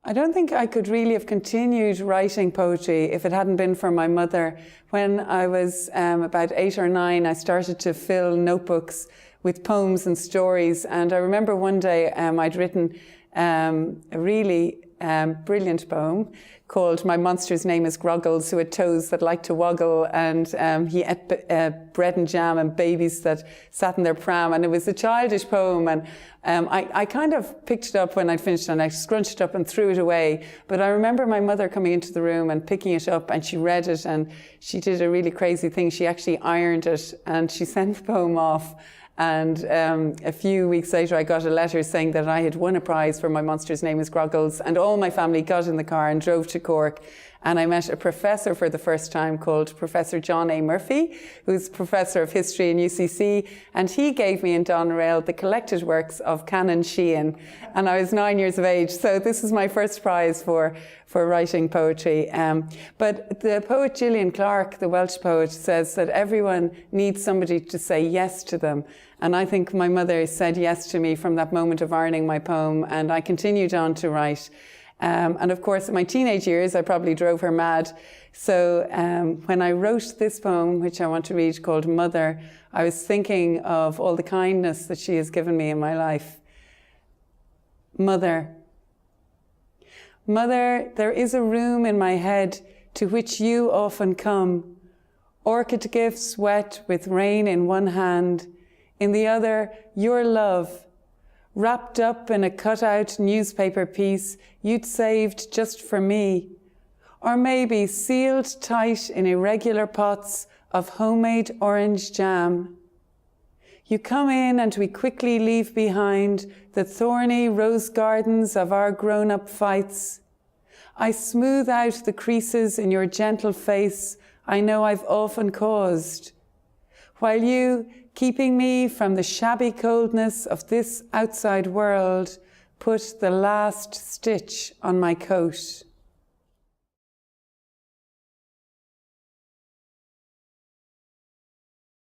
I don't think I could really have continued writing poetry if it hadn't been for my mother. When I was about 8 or 9, I started to fill notebooks with poems and stories. And I remember one day I'd written a really brilliant poem called "My Monster's Name is Groggles, who had toes that like to woggle, and he ate bread and jam and babies that sat in their pram." And it was a childish poem, and I kind of picked it up when I'd finished and I scrunched it up and threw it away. But I remember my mother coming into the room and picking it up, and she read it, and she did a really crazy thing. She actually ironed it and she sent the poem off. And a few weeks later, I got a letter saying that I had won a prize for My Monster's Name is Groggles, and all my family got in the car and drove to Cork. And I met a professor for the first time called Professor John A. Murphy, who's Professor of History in UCC. And he gave me in Doneraile the collected works of Canon Sheehan. And I was 9 years of age. So this was my first prize for writing poetry. But the poet Gillian Clarke, the Welsh poet, says that everyone needs somebody to say yes to them. And I think my mother said yes to me from that moment of ironing my poem. And I continued on to write. And of course, in my teenage years, I probably drove her mad. So when I wrote this poem, which I want to read, called Mother, I was thinking of all the kindness that she has given me in my life. Mother. Mother, there is a room in my head to which you often come. Orchid gifts wet with rain in one hand, in the other, your love. Wrapped up in a cut-out newspaper piece you'd saved just for me. Or maybe sealed tight in irregular pots of homemade orange jam. You come in and we quickly leave behind the thorny rose gardens of our grown-up fights. I smooth out the creases in your gentle face I know I've often caused, while you, keeping me from the shabby coldness of this outside world, put the last stitch on my coat.